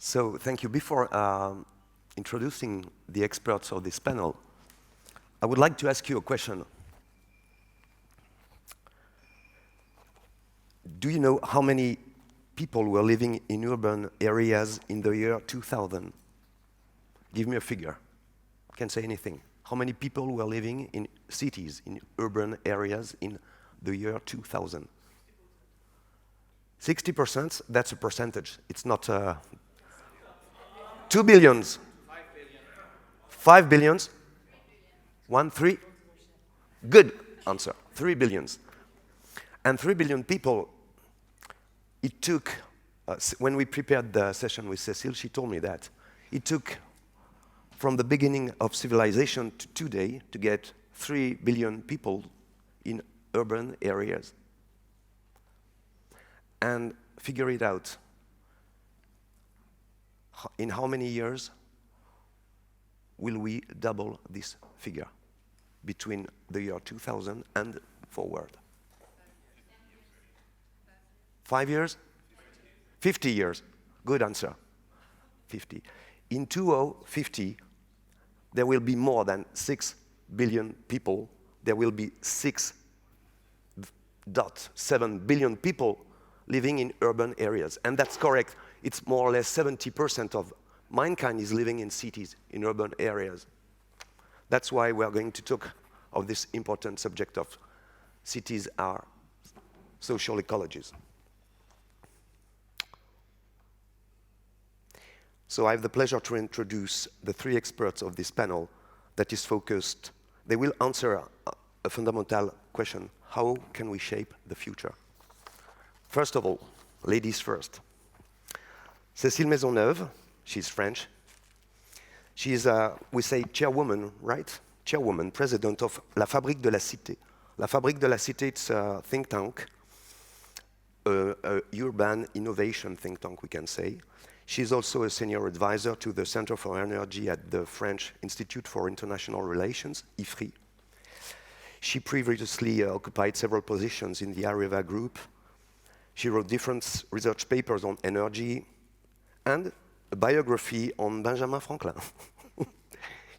So thank you. Before introducing the experts of this panel, I would like to ask you a question. Do you know how many people were living in urban areas in the year 2000? Give me a figure. You can say anything. How many people were living in cities, in urban areas in the year 2000? 60%, that's a percentage. It's not 2 billions. 5 billions? 1, 3? Good answer. 3 billions. And 3 billion people, it took, when we prepared the session with Cécile, she told me that it took from the beginning of civilization to today to get 3 billion people in urban areas. And figure it out. In how many years will we double this figure between the year 2000 and forward? 5 years? 50 years. Good answer. 50. In 2050, there will be more than 6 billion people. There will be 6.7 billion people living in urban areas. And that's correct. It's more or less 70% of mankind is living in cities, in urban areas. That's why we're going to talk of this important subject of cities are social ecologies. So I have the pleasure to introduce the 3 experts of this panel that is focused. They will answer a fundamental question: how can we shape the future? First of all, ladies first. Cécile Maisonneuve, she's French. She's, we say, chairwoman, right? Chairwoman, president of La Fabrique de la Cité. La Fabrique de la Cité, it's a think tank, a urban innovation think tank, we can say. She's also a senior advisor to the Center for Energy at the French Institute for International Relations, IFRI. She previously occupied several positions in the Areva group. She wrote different research papers on energy and a biography on Benjamin Franklin.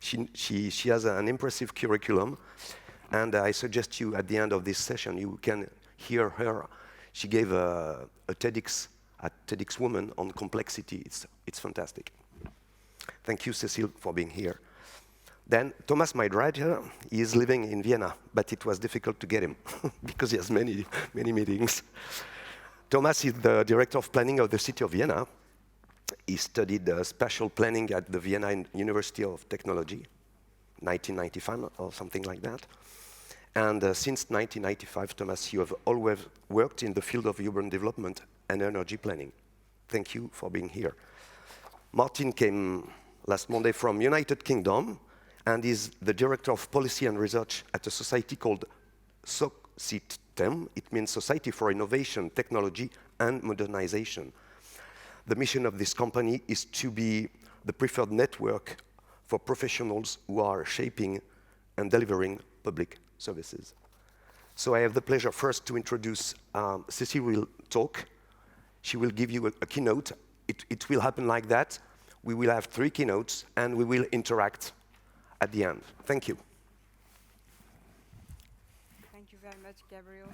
She has an impressive curriculum, and I suggest you, at the end of this session, you can hear her. She gave a TEDx Woman on complexity. It's fantastic. Thank you, Cécile, for being here. Then Thomas Madreiter, he is living in Vienna, but it was difficult to get him because he has many meetings. Thomas is the director of planning of the city of Vienna. He studied spatial planning at the Vienna University of Technology, 1995 or something like that. And since 1995, Thomas, you have always worked in the field of urban development and energy planning. Thank you for being here. Martin came last Monday from United Kingdom and is the director of policy and research at a society called Socitm. It means Society for Innovation, Technology and Modernization. The mission of this company is to be the preferred network for professionals who are shaping and delivering public services. So I have the pleasure first to introduce Cécile will talk. She will give you a keynote. It will happen like that. We will have 3 keynotes, and we will interact at the end. Thank you. Thank you very much, Gabriel.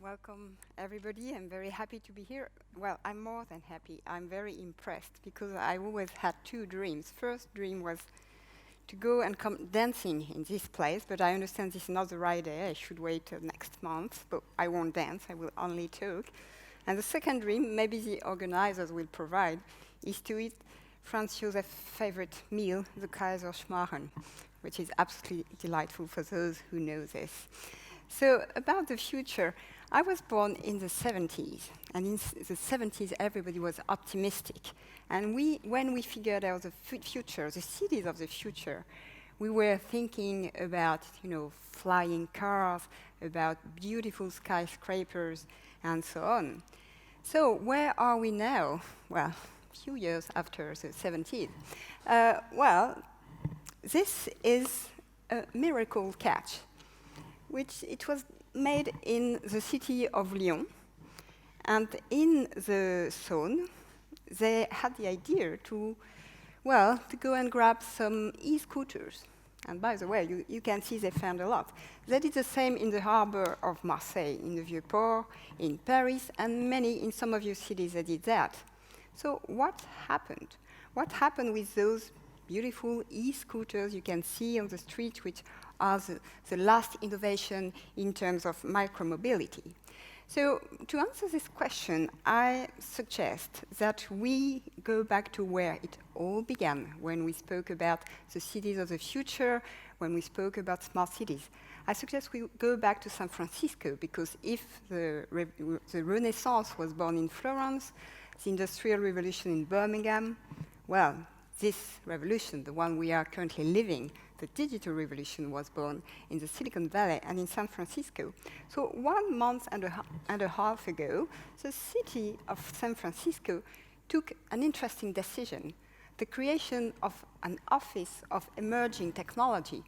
Welcome, everybody. I'm very happy to be here. Well, I'm more than happy. I'm very impressed because I always had 2 dreams. First dream was to go and come dancing in this place, but I understand this is not the right day. I should wait till next month, but I won't dance. I will only talk. And the second dream, maybe the organizers will provide, is to eat Franz Joseph's favorite meal, the Kaiserschmarrn, which is absolutely delightful for those who know this. So about the future, I was born in the 70s, and in the 70s everybody was optimistic. And when we figured out the future, the cities of the future, we were thinking about, flying cars, about beautiful skyscrapers, and so on. So where are we now? Well, a few years after the 70s. Well, this is a miracle catch, which it was made in the city of Lyon. And in the Saône, they had the idea to, well, to go and grab some e-scooters. And by the way, you can see they found a lot. They did the same in the harbor of Marseille, in the Vieux-Port, in Paris, and many in some of your cities they did that. So what happened? What happened with those beautiful e-scooters you can see on the street, which are the last innovation in terms of micromobility? So to answer this question, I suggest that we go back to where it all began, when we spoke about the cities of the future, when we spoke about smart cities. I suggest we go back to San Francisco, because if the Renaissance was born in Florence, the Industrial Revolution in Birmingham, well, this revolution, the one we are currently living, the digital revolution, was born in the Silicon Valley and in San Francisco. So 1 month and a half ago, the city of San Francisco took an interesting decision, the creation of an office of emerging technology.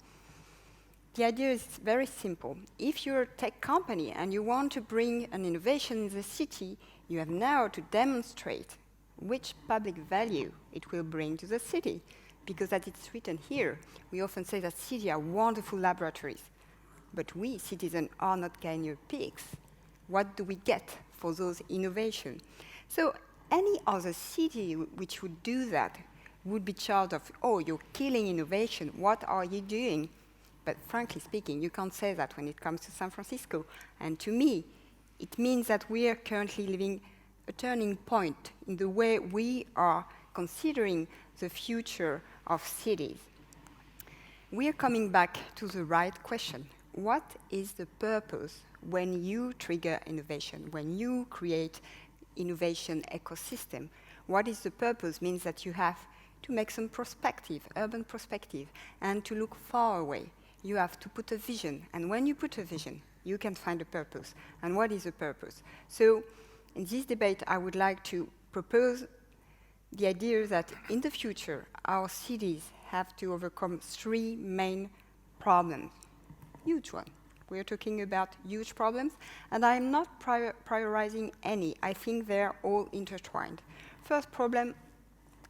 The idea is very simple. If you're a tech company and you want to bring an innovation in the city, you have now to demonstrate which public value it will bring to the city. Because as it's written here, we often say that cities are wonderful laboratories, but we, citizens, are not guinea pigs. What do we get for those innovations? So any other city which would do that would be charged of, oh, you're killing innovation, what are you doing? But frankly speaking, you can't say that when it comes to San Francisco. And to me, it means that we are currently living a turning point in the way we are considering the future of cities. We are coming back to the right question. What is the purpose when you trigger innovation, when you create innovation ecosystem? What is the purpose means that you have to make some perspective, urban perspective, and to look far away. You have to put a vision, and when you put a vision, you can find a purpose. And what is the purpose? So in this debate, I would like to propose the idea that in the future, our cities have to overcome 3 main problems. Huge one. We are talking about huge problems, and I'm not prioritizing any. I think they're all intertwined. First problem,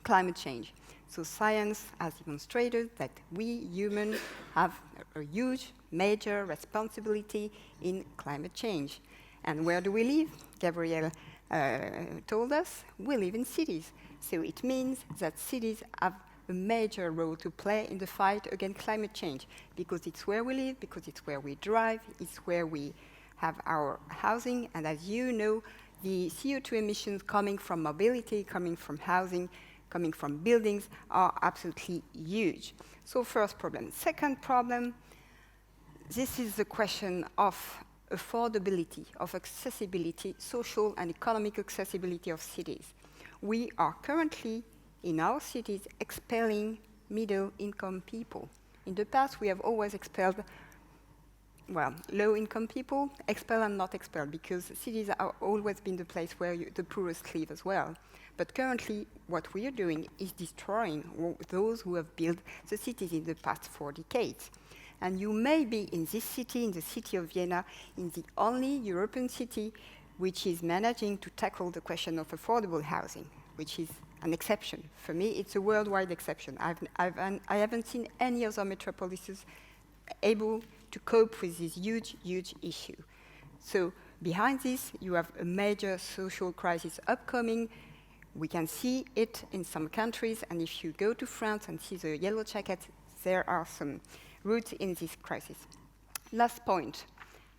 climate change. So science has demonstrated that we humans have a huge, major responsibility in climate change. And where do we live? Gabriel told us we live in cities. So it means that cities have a major role to play in the fight against climate change, because it's where we live, because it's where we drive, it's where we have our housing, and as you know, the CO2 emissions coming from mobility, coming from housing, coming from buildings are absolutely huge. So first problem. Second problem, this is the question of affordability, of accessibility, social and economic accessibility of cities. We are currently, in our cities, expelling middle-income people. In the past, we have always expelled, well, low-income people, expel and not expel, because cities have always been the place where the poorest live as well. But currently, what we are doing is destroying those who have built the cities in the past 4 decades. And you may be in this city, in the city of Vienna, in the only European city which is managing to tackle the question of affordable housing, which is an exception. For me, it's a worldwide exception. I haven't seen any other metropolises able to cope with this huge, huge issue. So behind this, you have a major social crisis upcoming. We can see it in some countries, and if you go to France and see the yellow jackets, there are some roots in this crisis. Last point,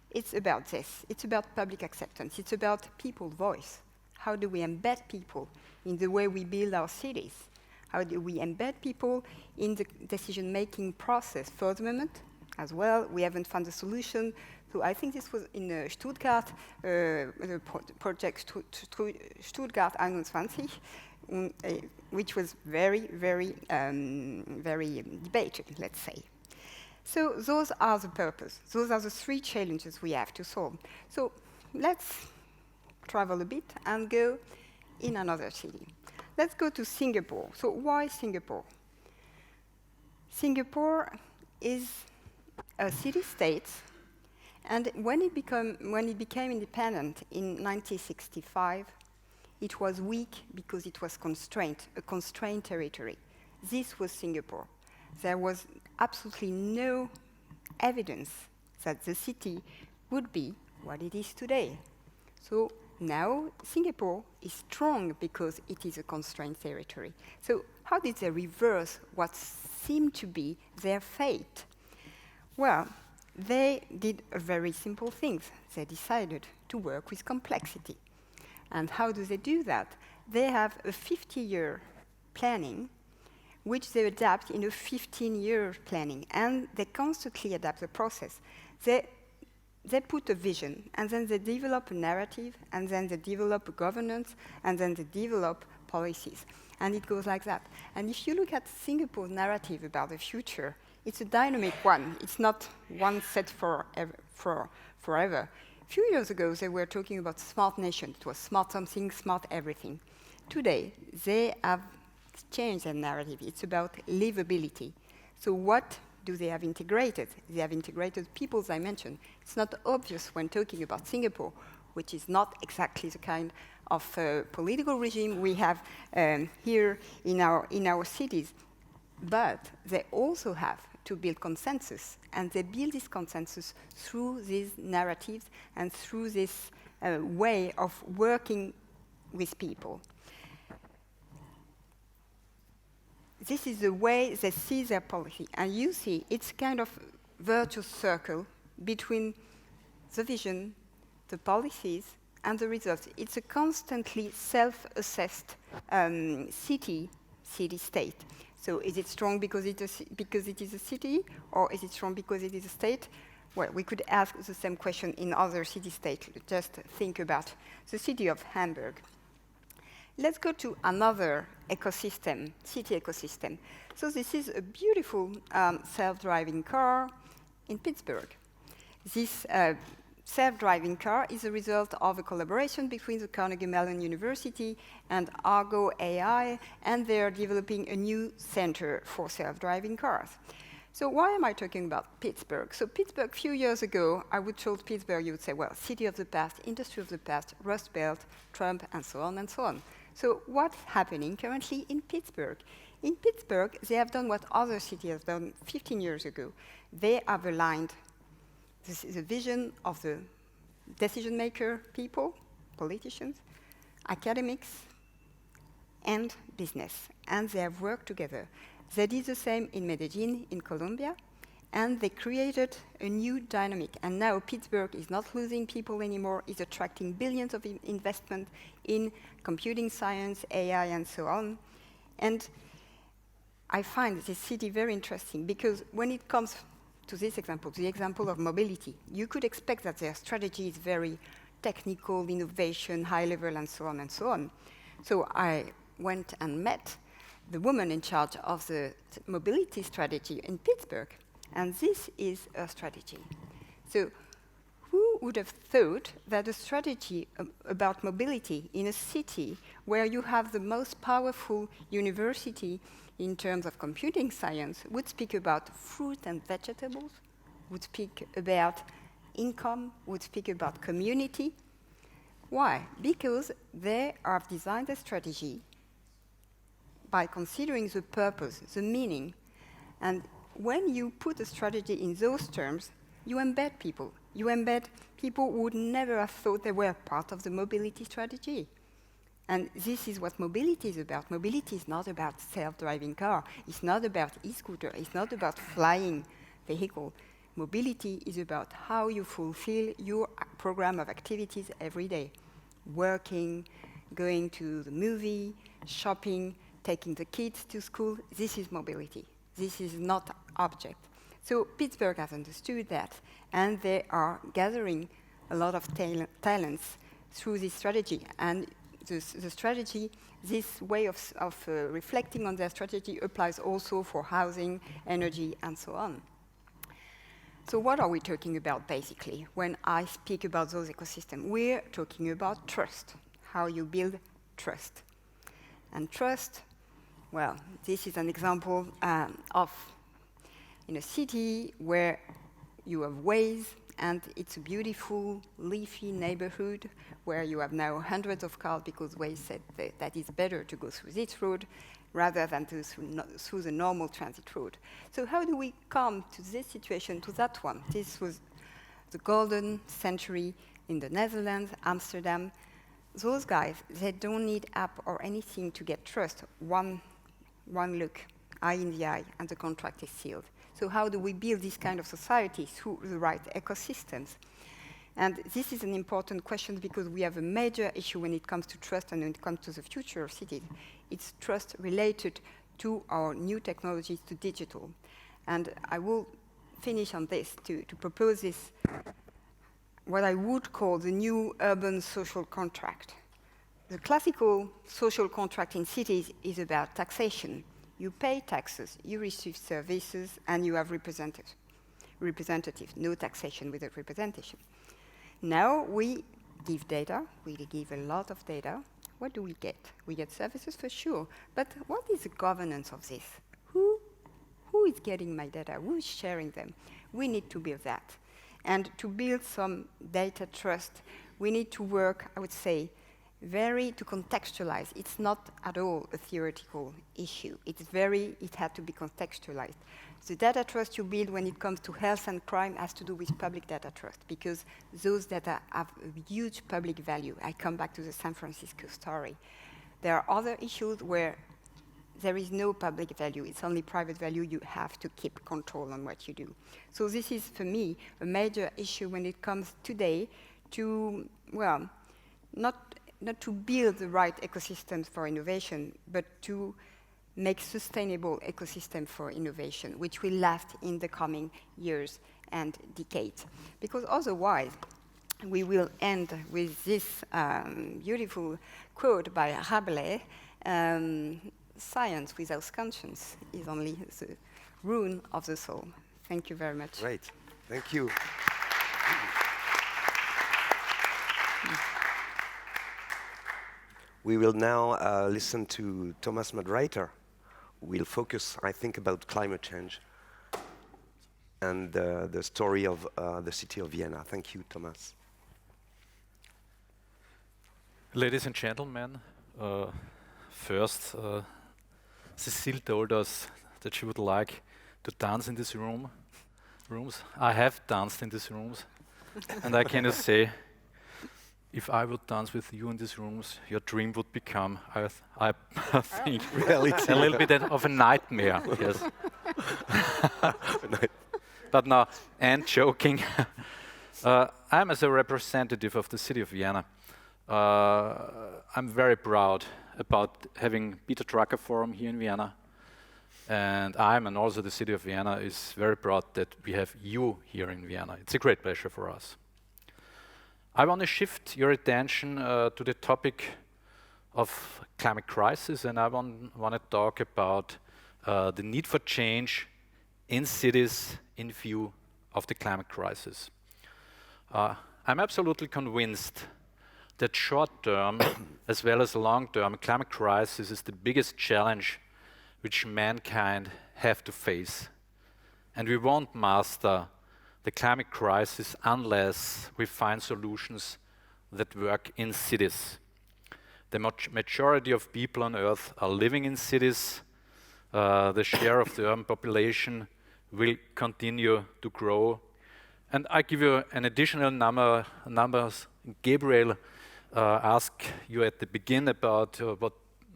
it's about this. It's about public acceptance. It's about people's voice. How do we embed people in the way we build our cities? How do we embed people in the decision-making process? For the moment, as well, we haven't found a solution. So I think this was in Stuttgart, the project Stuttgart 21, which was very, very, very debated, let's say. So those are the purpose. Those are the 3 challenges we have to solve. So let's travel a bit and go in another city. Let's go to Singapore. So why Singapore? Singapore is a city-state, and when it became independent in 1965, it was weak because it was a constrained territory. This was Singapore. There was absolutely no evidence that the city would be what it is today. So now Singapore is strong because it is a constrained territory. So how did they reverse what seemed to be their fate? Well, they did a very simple thing. They decided to work with complexity. And how do they do that? They have a 50-year planning, which they adapt in a 15-year planning, and they constantly adapt the process. They put a vision, and then they develop a narrative, and then they develop a governance, and then they develop policies. And it goes like that. And if you look at Singapore's narrative about the future, it's a dynamic one. It's not one set forever. A few years ago, they were talking about smart nation. It was smart something, smart everything. Today, they have changed their narrative. It's about livability. So what do they have integrated? They have integrated people's dimension. It's not obvious when talking about Singapore, which is not exactly the kind of political regime we have here in our cities. But they also have to build consensus, and they build this consensus through these narratives and through this way of working with people. This is the way they see their policy. And you see, it's kind of virtuous circle between the vision, the policies, and the results. It's a constantly self-assessed city-state. So is it strong because it is a city, or is it strong because it is a state? Well, we could ask the same question in other city-states. Just think about the city of Hamburg. Let's go to another ecosystem, city ecosystem. So this is a beautiful self-driving car in Pittsburgh. This self-driving car is a result of a collaboration between the Carnegie Mellon University and Argo AI, and they're developing a new center for self-driving cars. So why am I talking about Pittsburgh? So Pittsburgh, a few years ago, I would told Pittsburgh, you would say, well, city of the past, industry of the past, Rust Belt, Trump, and so on and so on. So what's happening currently in Pittsburgh? In Pittsburgh, they have done what other cities have done 15 years ago. They have aligned the vision of the decision-maker people, politicians, academics, and business. And they have worked together. They did the same in Medellin, in Colombia, and they created a new dynamic. And now Pittsburgh is not losing people anymore, it's attracting billions of investment in computing science, AI, and so on. And I find this city very interesting, because when it comes to this example, the example of mobility, you could expect that their strategy is very technical, innovation, high level, and so on and so on. So I went and met the woman in charge of the mobility strategy in Pittsburgh, and this is her strategy. So who would have thought that a strategy about mobility in a city where you have the most powerful university in terms of computing science would speak about fruit and vegetables, would speak about income, would speak about community? Why? Because they have designed a strategy by considering the purpose, the meaning. And when you put a strategy in those terms, you embed people. You embed people who would never have thought they were part of the mobility strategy. And this is what mobility is about. Mobility is not about self-driving car. It's not about e-scooter. It's not about flying vehicle. Mobility is about how you fulfill your program of activities every day. Working, going to the movie, shopping, taking the kids to school. This is mobility. This is not object. So Pittsburgh has understood that, and they are gathering a lot of talents through this strategy. And the strategy, this way of reflecting on their strategy applies also for housing, energy, and so on. So what are we talking about, basically, when I speak about those ecosystems? We're talking about trust, how you build trust. And trust, well, this is an example of in a city where you have ways, and it's a beautiful, leafy neighborhood where you have now hundreds of cars because Waze said that it's better to go through this road rather than through the normal transit road. So how do we come to this situation, to that one? This was the golden century in the Netherlands, Amsterdam. Those guys, they don't need app or anything to get trust. One look, eye in the eye, and the contract is sealed. So how do we build this kind of society through the right ecosystems? And this is an important question because we have a major issue when it comes to trust and when it comes to the future of cities. It's trust related to our new technologies, to digital. And I will finish on this to propose this, what I would call the new urban social contract. The classical social contract in cities is about taxation. You pay taxes, you receive services, and you have representatives. No taxation without representation. Now we give data, we give a lot of data. What do we get? We get services for sure, but what is the governance of this? Who is getting my data? Who is sharing them? We need to build that. And to build some data trust, we need to work, I would say, to contextualize. It's not at all a theoretical issue. It had to be contextualized. The data trust you build when it comes to health and crime has to do with public data trust, because those data have a huge public value. I come back to the San Francisco story. There are other issues where there is no public value. It's only private value. You have to keep control on what you do. So this is, for me, a major issue when it comes today to, well, not to build the right ecosystems for innovation, but to make sustainable ecosystem for innovation, which will last in the coming years and decades. Because otherwise, we will end with this beautiful quote by Rabelais, science without conscience is only the ruin of the soul. Thank you very much. Great, thank you. We will now listen to Thomas Madreiter. We'll focus, I think, about climate change and the story of the city of Vienna. Thank you, Thomas. Ladies and gentlemen, first, Cécile told us that she would like to dance in this rooms. I have danced in these rooms, and I can just say, if I would dance with you in these rooms, your dream would become, I think, reality. A little bit of a nightmare. Yes. But no, and joking. I'm as a representative of the city of Vienna. I'm very proud about having Peter Drucker Forum here in Vienna. And and also the city of Vienna is very proud that we have you here in Vienna. It's a great pleasure for us. I want to shift your attention to the topic of climate crisis, and I want to talk about the need for change in cities in view of the climate crisis. I'm absolutely convinced that short-term as well as long-term climate crisis is the biggest challenge which mankind have to face. And we won't master the climate crisis unless we find solutions that work in cities. The majority of people on Earth are living in cities. The share of the urban population will continue to grow. And I give you an additional numbers. Gabriel asked you at the beginning about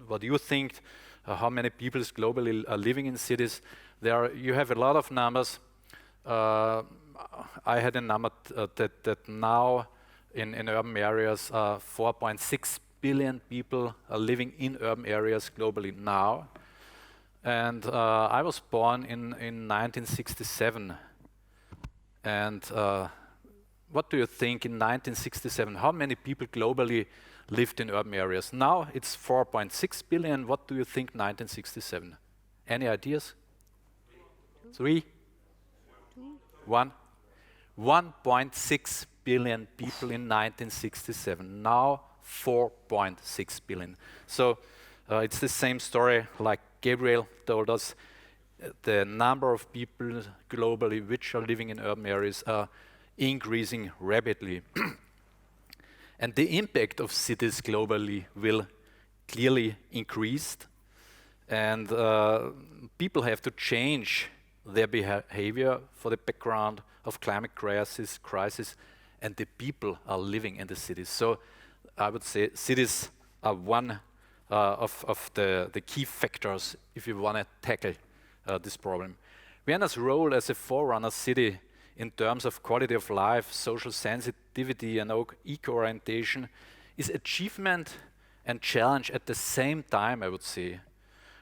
what you think, how many people globally are living in cities. You have a lot of numbers. I had a number that now in urban areas, 4.6 billion people are living in urban areas globally now. And I was born in 1967. And what do you think in 1967? How many people globally lived in urban areas? Now it's 4.6 billion. What do you think 1967? Any ideas? 3? 1? 1.6 billion people in 1967. Now 4.6 billion. So it's the same story like Gabriel told us. The number of people globally which are living in urban areas are increasing rapidly. And the impact of cities globally will clearly increase, and people have to change their behavior for the background of climate crisis, and the people are living in the cities. So I would say cities are one of the key factors if you want to tackle this problem. Vienna's role as a forerunner city in terms of quality of life, social sensitivity, and eco-orientation is achievement and challenge at the same time, I would say.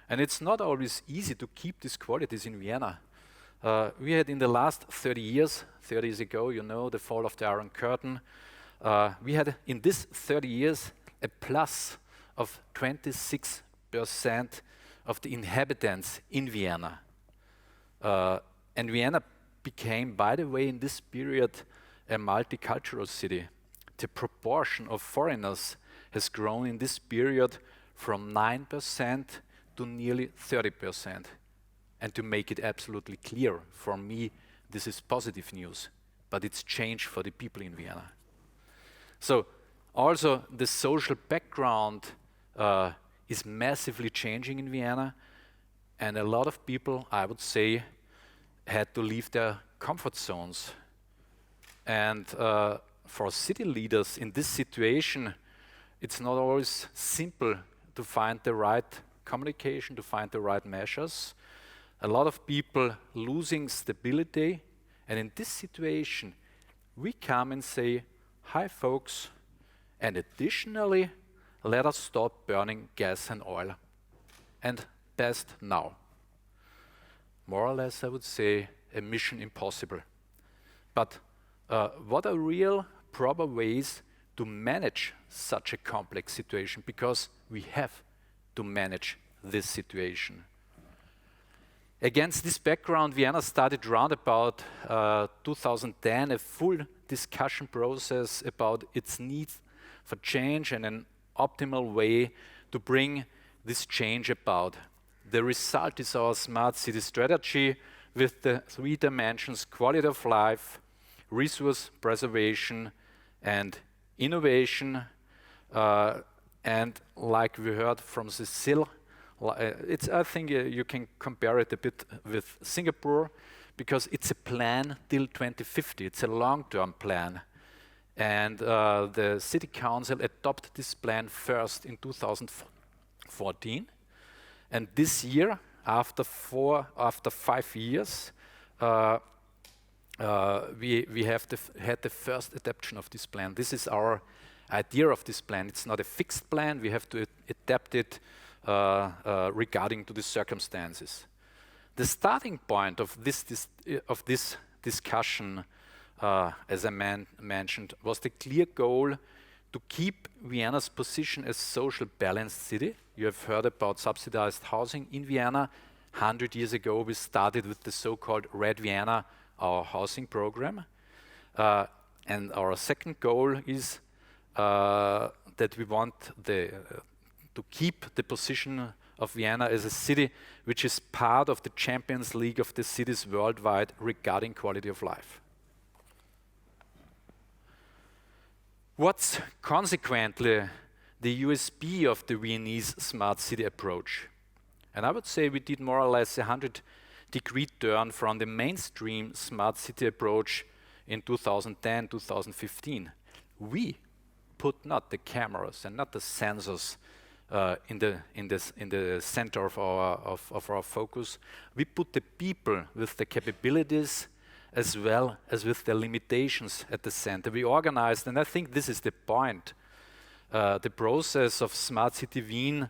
And it's not always easy to keep these qualities in Vienna. We had in the last 30 years ago, you know, the fall of the Iron Curtain, we had in this 30 years a plus of 26% of the inhabitants in Vienna. And Vienna became, by the way, in this period, a multicultural city. The proportion of foreigners has grown in this period from 9% to nearly 30%. And to make it absolutely clear, for me, this is positive news, but it's change for the people in Vienna. So also the social background is massively changing in Vienna, and a lot of people, I would say, had to leave their comfort zones. And for city leaders in this situation, it's not always simple to find the right communication, to find the right measures. A lot of people losing stability, and in this situation, we come and say, hi folks, and additionally, let us stop burning gas and oil, and best now. More or less, I would say, a mission impossible. But what are real proper ways to manage such a complex situation? Because we have to manage this situation. Against this background, Vienna started round about 2010 a full discussion process about its needs for change and an optimal way to bring this change about. The result is our smart city strategy with the 3 dimensions: quality of life, resource preservation, and innovation. And like we heard from Cécile, I think you can compare it a bit with Singapore, because it's a plan till 2050. It's a long-term plan. And the City Council adopted this plan first in 2014. And this year, after 5 years, we have had the first adoption of this plan. This is our idea of this plan. It's not a fixed plan. We have to adapt it regarding to the circumstances. The starting point of this discussion, as I mentioned, was the clear goal to keep Vienna's position as social balanced city. You have heard about subsidized housing in Vienna. 100 years ago, we started with the so-called Red Vienna, our housing program. And our second goal is that we want to keep the position of Vienna as a city which is part of the Champions League of the cities worldwide regarding quality of life. What's consequently the USP of the Viennese smart city approach? And I would say we did more or less a 100-degree turn from the mainstream smart city approach in 2010, 2015. We put not the cameras and not the sensors in the center of our focus. We put the people with the capabilities as well as with the limitations at the center. We organized, and I think this is the point, the process of Smart City Wien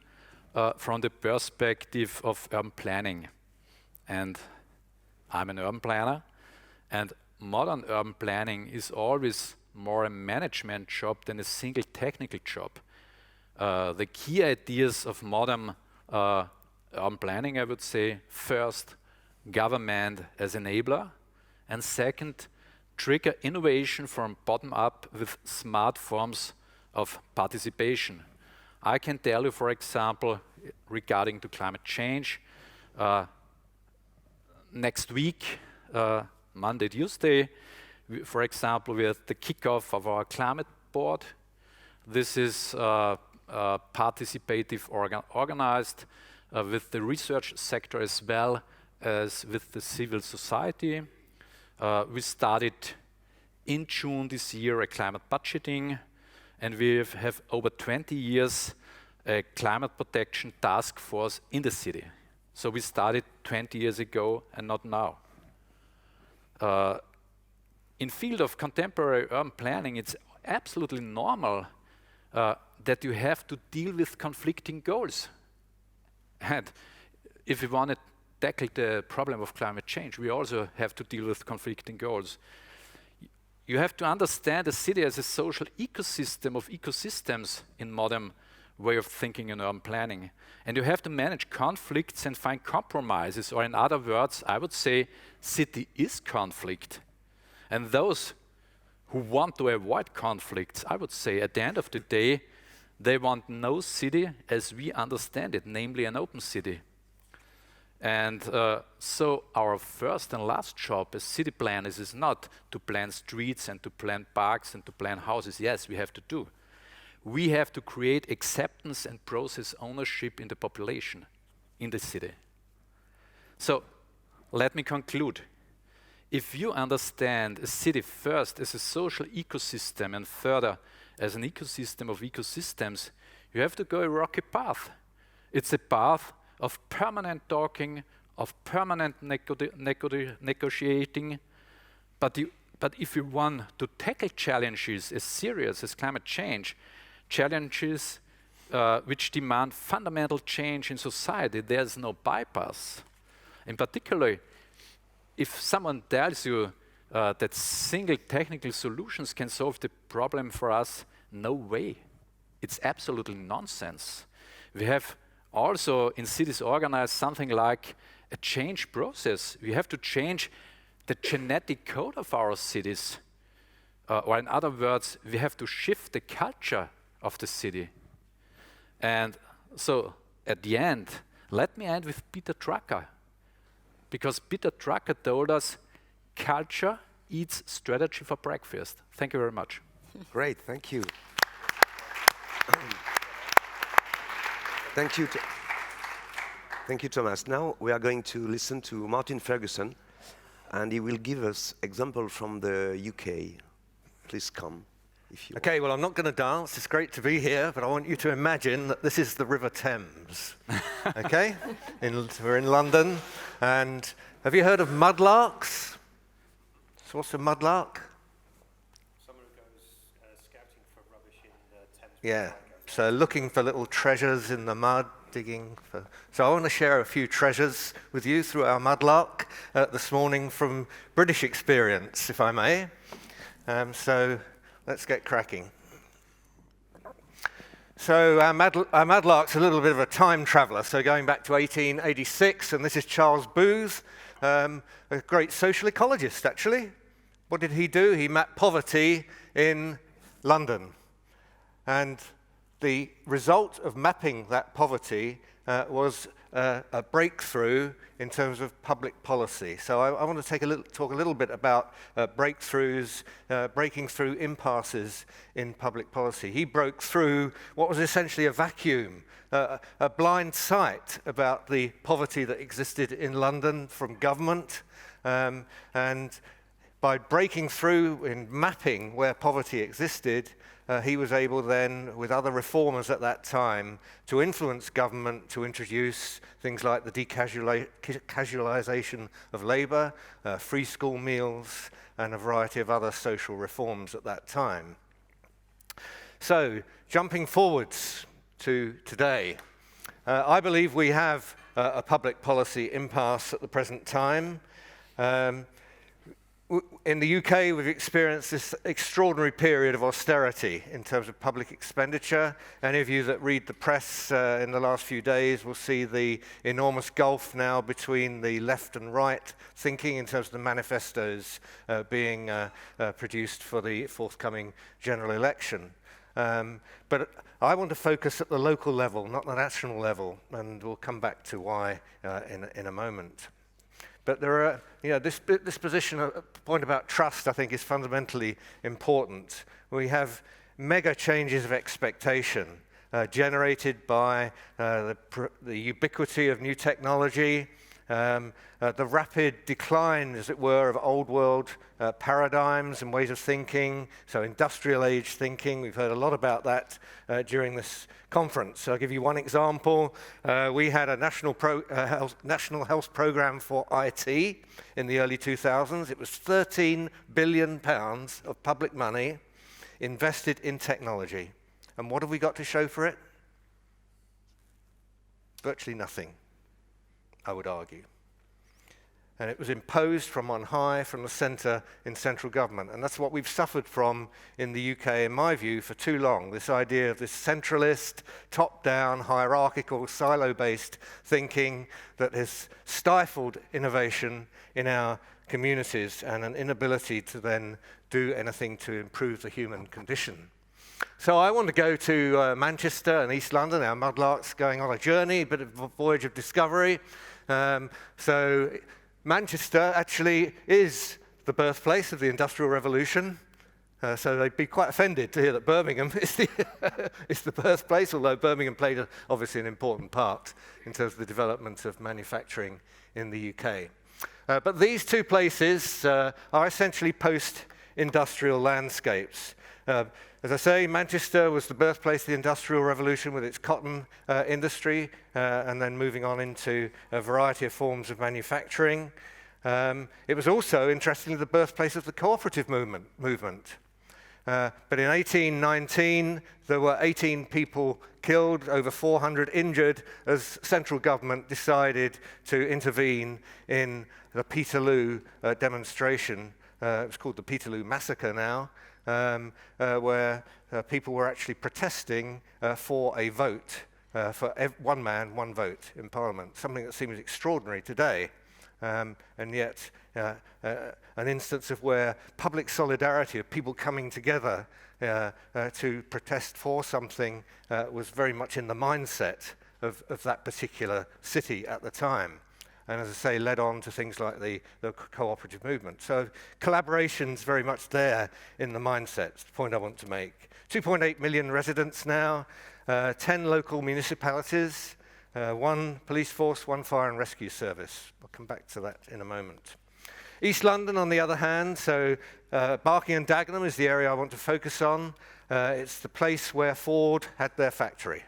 from the perspective of urban planning. And I'm an urban planner, and modern urban planning is always more a management job than a single technical job. The key ideas of modern urban planning, I would say, first, government as enabler, and second, trigger innovation from bottom up with smart forms of participation. I can tell you, for example, regarding to climate change, next week, Monday, Tuesday, For example, we had the kickoff of our climate board. This is participative organized with the research sector as well as with the civil society. We started in June this year a climate budgeting, and we have over 20 years a climate protection task force in the city. So we started 20 years ago and not now. In field of contemporary urban planning, it's absolutely normal that you have to deal with conflicting goals. And if we want to tackle the problem of climate change, we also have to deal with conflicting goals. You have to understand the city as a social ecosystem of ecosystems in modern way of thinking in urban planning. And you have to manage conflicts and find compromises, or in other words, I would say city is conflict. And those who want to avoid conflicts, I would say at the end of the day, they want no city as we understand it, namely an open city. And so our first and last job as city planners is not to plan streets and to plan parks and to plan houses. Yes, we have to do. We have to create acceptance and process ownership in the population, in the city. So let me conclude. If you understand a city first as a social ecosystem and further as an ecosystem of ecosystems, you have to go a rocky path. It's a path of permanent talking, of permanent negotiating, but if you want to tackle challenges as serious as climate change, challenges which demand fundamental change in society, there's no bypass. In particular, if someone tells you that single technical solutions can solve the problem for us, no way. It's absolutely nonsense. We have also in cities organized something like a change process. We have to change the genetic code of our cities. Or in other words, we have to shift the culture of the city. And so at the end, let me end with Peter Drucker. Because Peter Drucker told us, culture eats strategy for breakfast. Thank you very much. Great, thank you. Thank you. Thank you, Thomas. Now we are going to listen to Martin Ferguson, and he will give us example from the UK. Please come, if you Okay, well, I'm not going to dance. It's great to be here, but I want you to imagine that this is the River Thames. Okay? We're in London, and have you heard of mudlarks? So what's a mudlark? Someone who goes scouting for rubbish in the Thames. Yeah, so looking for little treasures in the mud, digging for... So I want to share a few treasures with you through our mudlark this morning from British experience, if I may. So let's get cracking. So our mudlark's a little bit of a time traveller, so going back to 1886, and this is Charles Booth, a great social ecologist, actually. What did he do? He mapped poverty in London. And the result of mapping that poverty was a breakthrough in terms of public policy. So I want to talk a little bit about breakthroughs, breaking through impasses in public policy. He broke through what was essentially a vacuum, a blind sight about the poverty that existed in London from government, and by breaking through in mapping where poverty existed, he was able then, with other reformers at that time, to influence government to introduce things like the decasualisation of labour, free school meals, and a variety of other social reforms at that time. So, jumping forwards to today, I believe we have a public policy impasse at the present time. In the UK, we've experienced this extraordinary period of austerity in terms of public expenditure. Any of you that read the press in the last few days will see the enormous gulf now between the left and right thinking in terms of the manifestos being produced for the forthcoming general election. But I want to focus at the local level, not the national level, and we'll come back to why in a moment. But there are, this position, point about trust, I think, is fundamentally important. We have mega changes of expectation generated by the ubiquity of new technology, the rapid decline, as it were, of old world paradigms and ways of thinking, so industrial age thinking. We've heard a lot about that during this conference. So I'll give you one example. We had a national health program for IT in the early 2000s. It was £13 billion of public money invested in technology. And what have we got to show for it? Virtually nothing, I would argue. And it was imposed from on high, from the centre, in central government. And that's what we've suffered from in the UK, in my view, for too long. This idea of this centralist, top-down, hierarchical, silo-based thinking that has stifled innovation in our communities and an inability to then do anything to improve the human condition. So I want to go to Manchester and East London, our mudlarks going on a journey, a bit of a voyage of discovery. So Manchester actually is the birthplace of the Industrial Revolution. So they'd be quite offended to hear that Birmingham is the birthplace, although Birmingham played obviously an important part in terms of the development of manufacturing in the UK. But these two places are essentially post-industrial landscapes. As I say, Manchester was the birthplace of the Industrial Revolution with its cotton industry, and then moving on into a variety of forms of manufacturing. It was also, interestingly, the birthplace of the cooperative movement. But in 1819, there were 18 people killed, over 400 injured, as central government decided to intervene in the Peterloo demonstration. It was called the Peterloo Massacre now. Where people were actually protesting for a vote, for one man, one vote in Parliament, something that seems extraordinary today, and yet an instance of where public solidarity of people coming together to protest for something was very much in the mindset of that particular city at the time. And as I say, led on to things like the cooperative movement. So collaboration's very much there in the mindset, it's the point I want to make. 2.8 million residents now, 10 local municipalities, 1 police force, 1 fire and rescue service. I'll come back to that in a moment. East London, on the other hand, so Barking and Dagenham is the area I want to focus on. It's the place where Ford had their factory.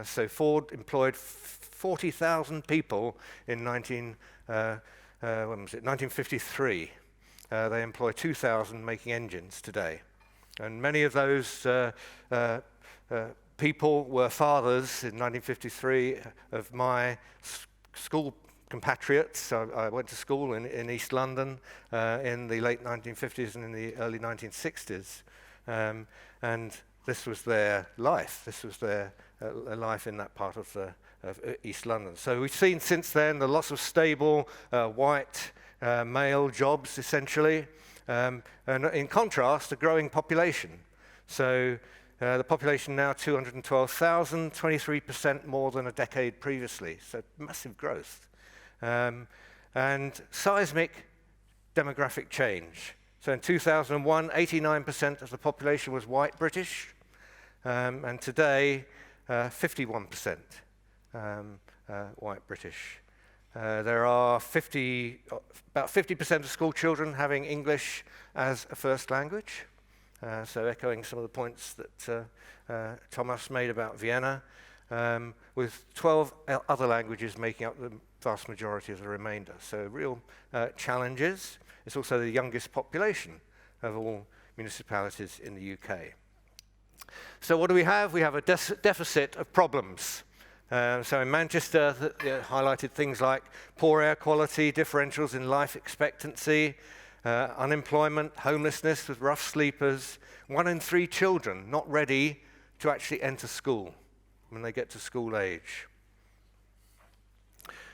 So Ford employed 40,000 people in 1953. They employ 2,000 making engines today. And many of those people were fathers in 1953 of my school compatriots. I went to school in East London in the late 1950s and in the early 1960s. And this was their life. This was their life in that part of East London. So we've seen since then the loss of stable white male jobs, essentially, and in contrast, a growing population. So the population now 212,000, 23% more than a decade previously. So massive growth. And seismic demographic change. So in 2001, 89% of the population was white British, and today 51% white British. There are about 50% of school children having English as a first language. So echoing some of the points that Thomas made about Vienna, with 12 other languages making up the vast majority of the remainder. So real challenges. It's also the youngest population of all municipalities in the UK. So what do we have? We have a deficit of problems. So in Manchester, highlighted things like poor air quality, differentials in life expectancy, unemployment, homelessness with rough sleepers, 1 in 3 children not ready to actually enter school when they get to school age.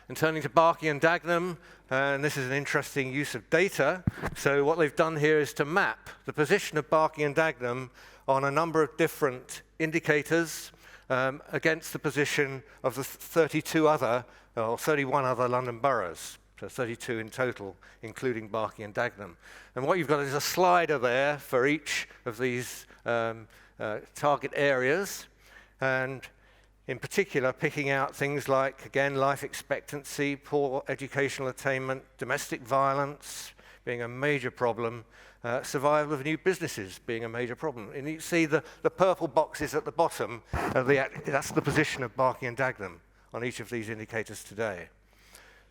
And turning to Barking and Dagenham, and this is an interesting use of data. So what they've done here is to map the position of Barking and Dagenham on a number of different indicators against the position of the 31 other London boroughs. So 32 in total, including Barking and Dagenham. And what you've got is a slider there for each of these target areas, and in particular picking out things like, again, life expectancy, poor educational attainment, domestic violence being a major problem, survival of new businesses being a major problem. And you see the purple boxes at the bottom, that's the position of Barking and Dagenham on each of these indicators today.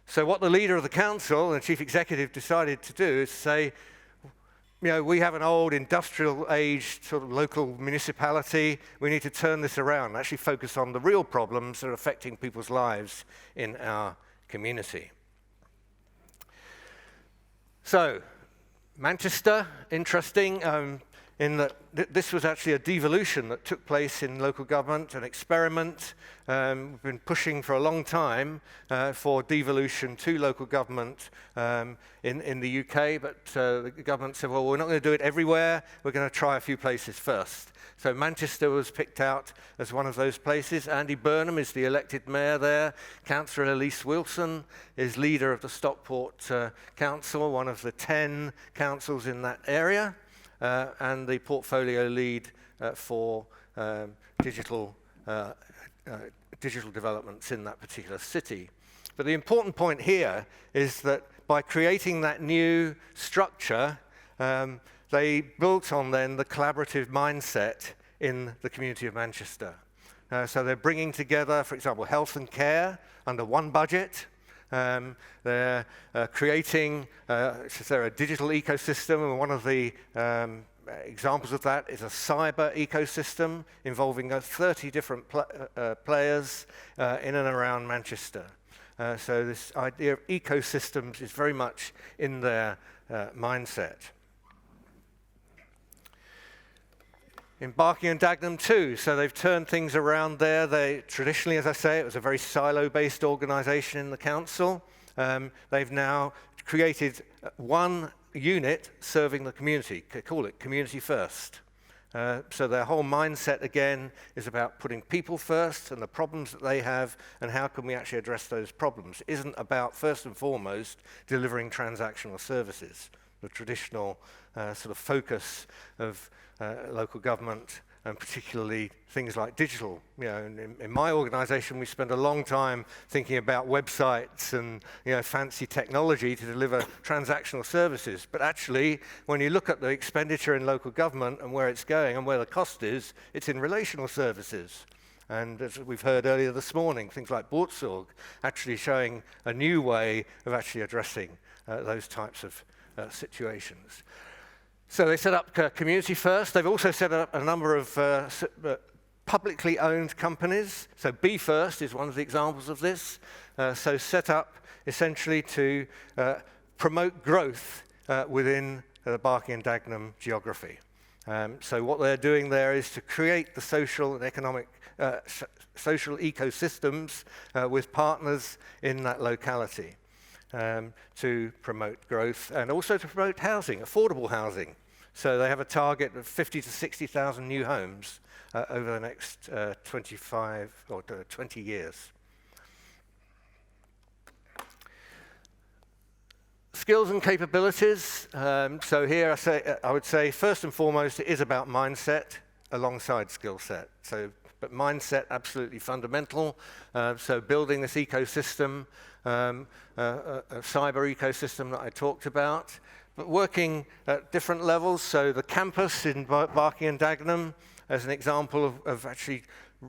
So what the leader of the council and chief executive decided to do is say, you know, we have an old industrial-aged sort of local municipality. We need to turn this around and actually focus on the real problems that are affecting people's lives in our community. So, Manchester, interesting, in that this was actually a devolution that took place in local government, an experiment. We've been pushing for a long time for devolution to local government in the UK, but the government said, well, we're not going to do it everywhere, we're going to try a few places first. So Manchester was picked out as one of those places. Andy Burnham is the elected mayor there. Councillor Elise Wilson is leader of the Stockport Council, one of the 10 councils in that area. And the portfolio lead for digital developments in that particular city. But the important point here is that by creating that new structure, they built on then the collaborative mindset in the community of Manchester. So they're bringing together, for example, health and care under one budget. They're creating a digital ecosystem, and one of the examples of that is a cyber ecosystem involving 30 different players in and around Manchester. So this idea of ecosystems is very much in their mindset. In Barking and Dagenham too, so they've turned things around there. They traditionally, as I say, it was a very silo-based organisation in the council. They've now created one unit serving the community. They call it Community First. So their whole mindset, again, is about putting people first and the problems that they have and how can we actually address those problems. It isn't about, first and foremost, delivering transactional services. The traditional sort of focus of local government, and particularly things like digital. You know, in my organisation, we spend a long time thinking about websites and fancy technology to deliver transactional services. But actually, when you look at the expenditure in local government and where it's going and where the cost is, it's in relational services. And as we've heard earlier this morning, things like Buurtzorg actually showing a new way of actually addressing those types of situations. So they set up Community First. They've also set up a number of publicly owned companies. So Be First is one of the examples of this. So set up essentially to promote growth within the Barking and Dagenham geography. So what they're doing there is to create the social and economic social ecosystems with partners in that locality. To promote growth and also to promote housing, affordable housing. So they have a target of 50 to 60,000 new homes over the next 25 or 20 years. Skills and capabilities. So here I would say first and foremost it is about mindset alongside skill set. But mindset absolutely fundamental. So building this ecosystem, a cyber ecosystem that I talked about, but working at different levels. So the campus in Barking and Dagenham as an example of actually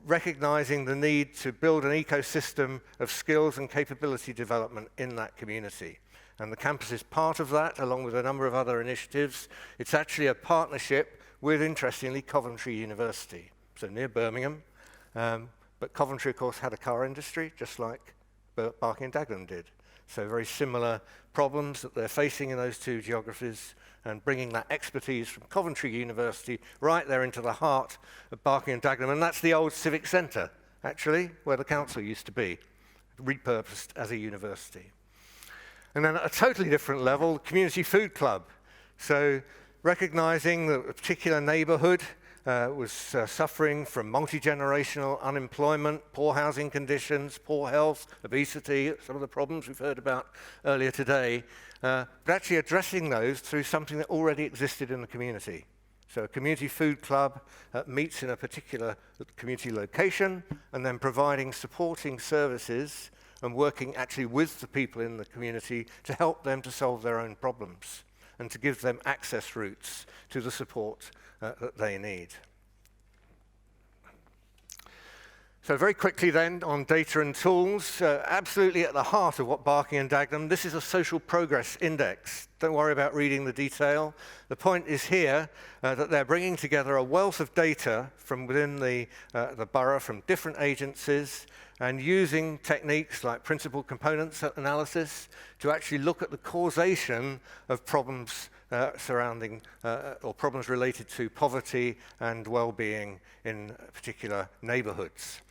recognizing the need to build an ecosystem of skills and capability development in that community. And the campus is part of that, along with a number of other initiatives. It's actually a partnership with, interestingly, Coventry University, so near Birmingham. But Coventry, of course, had a car industry, just like Barking and Dagenham did. So very similar problems that they're facing in those two geographies, and bringing that expertise from Coventry University right there into the heart of Barking and Dagenham. And that's the old civic centre, actually, where the council used to be, repurposed as a university. And then at a totally different level, Community Food Club. So recognising that a particular neighbourhood was suffering from multi-generational unemployment, poor housing conditions, poor health, obesity, some of the problems we've heard about earlier today, but actually addressing those through something that already existed in the community. So a community food club meets in a particular community location and then providing supporting services and working actually with the people in the community to help them to solve their own problems and to give them access routes to the support that they need. So very quickly then on data and tools, absolutely at the heart of what Barking and Dagenham, this is a social progress index. Don't worry about reading the detail. The point is here that they're bringing together a wealth of data from within the borough, from different agencies, and using techniques like principal components analysis to actually look at the causation of problems surrounding or problems related to poverty and well-being in particular neighborhoods.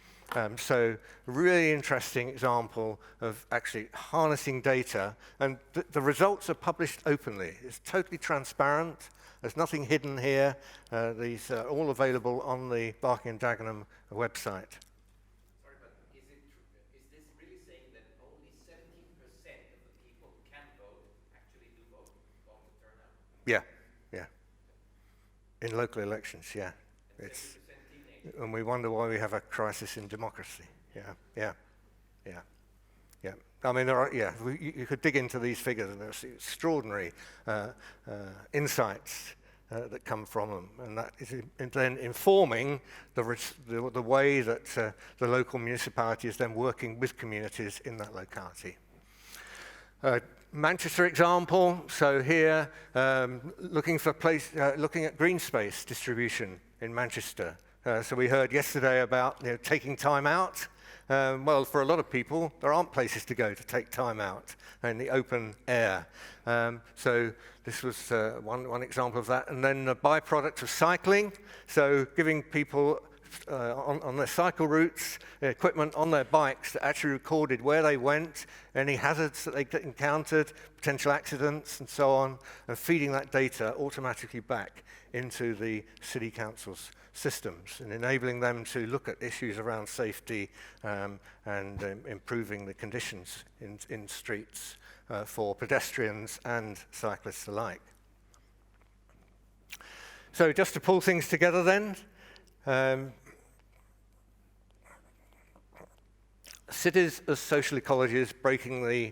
So really interesting example of actually harnessing data, and the results are published openly. It's totally transparent. There's nothing hidden here. These are all available on the Barking and Dagenham website. Sorry, but is this really saying that only 17% of the people who can vote actually do vote on the turnout? Yeah, yeah. In local elections, yeah. It's, and we wonder why we have a crisis in democracy. Yeah. I mean, there are, you could dig into these figures, and there's extraordinary insights that come from them, and that is then informing the way that the local municipality is then working with communities in that locality. Manchester example. So here, looking at green space distribution in Manchester. So we heard yesterday about taking time out. Well, for a lot of people, there aren't places to go to take time out in the open air. So this was one example of that. And then the byproduct of cycling. So giving people on their cycle routes, equipment on their bikes that actually recorded where they went, any hazards that they encountered, potential accidents and so on, and feeding that data automatically back into the city council's systems and enabling them to look at issues around safety and improving the conditions in streets for pedestrians and cyclists alike. So just to pull things together then, cities as social ecologies breaking the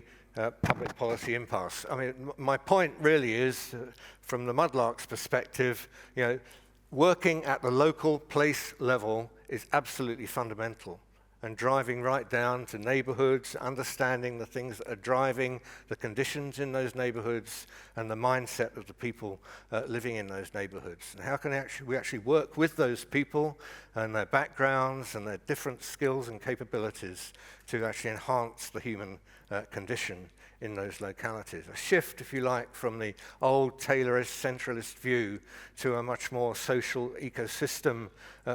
public policy impasse. I mean, my point really is, from the Mudlark's perspective, working at the local place level is absolutely fundamental, and driving right down to neighborhoods, understanding the things that are driving the conditions in those neighborhoods and the mindset of the people living in those neighborhoods. And how can we actually work with those people and their backgrounds and their different skills and capabilities to actually enhance the human condition in those localities. A shift, if you like, from the old Taylorist, centralist view to a much more social ecosystem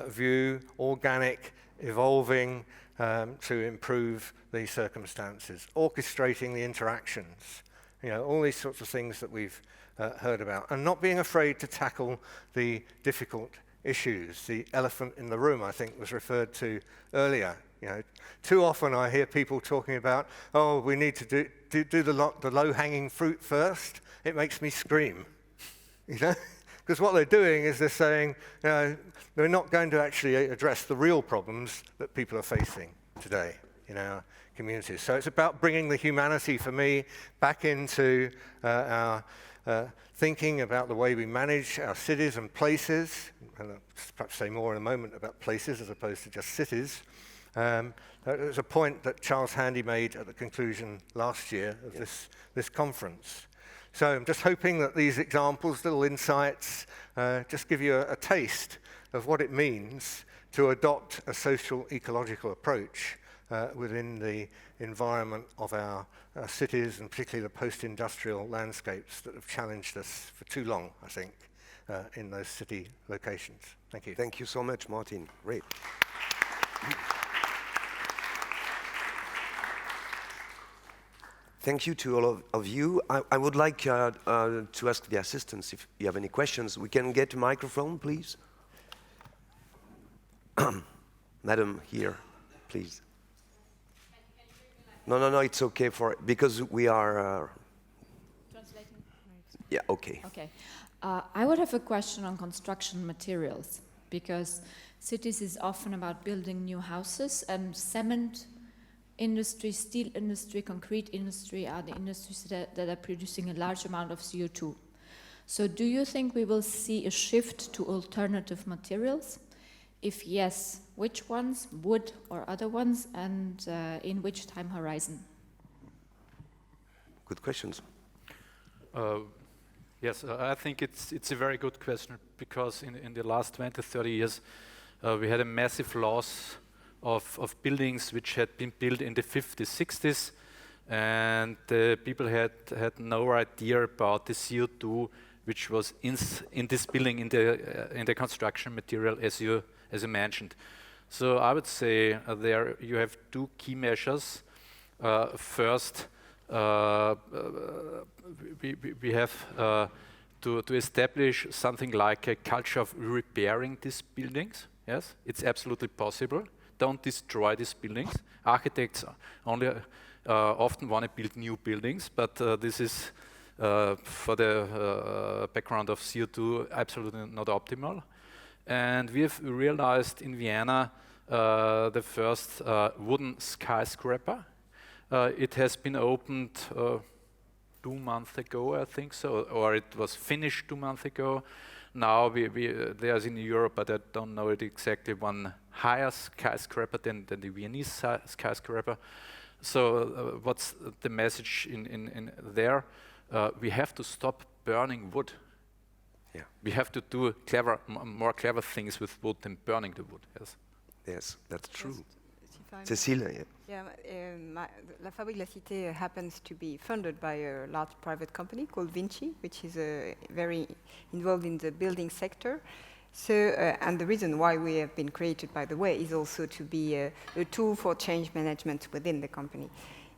view, organic, evolving to improve the circumstances, orchestrating the interactions, all these sorts of things that we've heard about, and not being afraid to tackle the difficult issues. The elephant in the room, I think, was referred to earlier. Too often I hear people talking about, we need to do the low-hanging fruit first. It makes me scream, because what they're doing is they're saying, they're not going to actually address the real problems that people are facing today in our communities. So it's about bringing the humanity, for me, back into our thinking about the way we manage our cities and places, and I'll perhaps say more in a moment about places as opposed to just cities. There's a point that Charles Handy made at the conclusion last year of this conference. So I'm just hoping that these examples, little insights, just give you a taste of what it means to adopt a social ecological approach within the environment of our cities, and particularly the post-industrial landscapes that have challenged us for too long, I think, in those city locations. Thank you. Thank you so much, Martin. Great. Thank you to all of you. I would like to ask the assistants if you have any questions. We can get a microphone, please. Madam here, please. No, it's okay because we are... Translating? Yeah, okay. Okay. I would have a question on construction materials, because cities is often about building new houses, and cement industry, steel industry, concrete industry are the industries that are producing a large amount of CO2. So do you think we will see a shift to alternative materials? If yes, which ones, wood or other ones, and in which time horizon? Good questions. Yes, I think it's a very good question, because in the last 20, 30 years, we had a massive loss of buildings which had been built in the 50s, 60s, and people had no idea about the CO2 which was in this building, in the construction material, as you mentioned. So I would say there you have two key measures. First, we have to establish something like a culture of repairing these buildings. Yes, it's absolutely possible. Don't destroy these buildings. Architects only often want to build new buildings, but this is for the background of CO2 absolutely not optimal. And we have realized in Vienna the first wooden skyscraper. It has been opened 2 months ago, I think so, or it was finished 2 months ago. Now there's in Europe, but I don't know it exactly, one higher skyscraper than the Viennese skyscraper. So what's the message in there? We have to stop burning wood. Yeah. We have to do more clever things with wood than burning the wood. Yes. Yes, that's true. If I may. Cécile, Yeah, La Fabrique, La Cité happens to be funded by a large private company called Vinci, which is very involved in the building sector. So, and the reason why we have been created, by the way, is also to be a tool for change management within the company.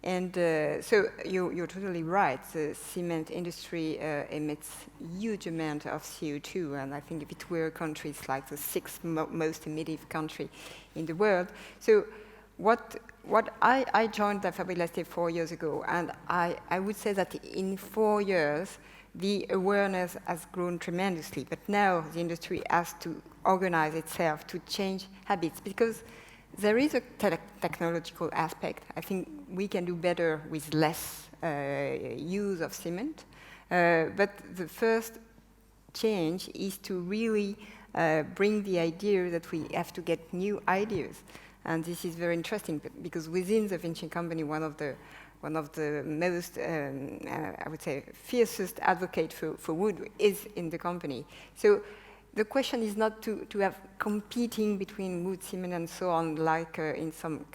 And so you're totally right. The cement industry emits huge amount of CO2, and I think if it were a country, it's like the 6th most emittive country in the world. So I joined La Fabrique La Cité 4 years ago, and I would say that in 4 years, the awareness has grown tremendously. But now the industry has to organize itself to change habits, because there is a technological aspect. I think we can do better with less use of cement. But the first change is to really bring the idea that we have to get new ideas. And this is very interesting, because within the Vinci company, one of the most, I would say, fiercest advocate for wood is in the company. So the question is not to have competing between wood, cement, and so on, like in some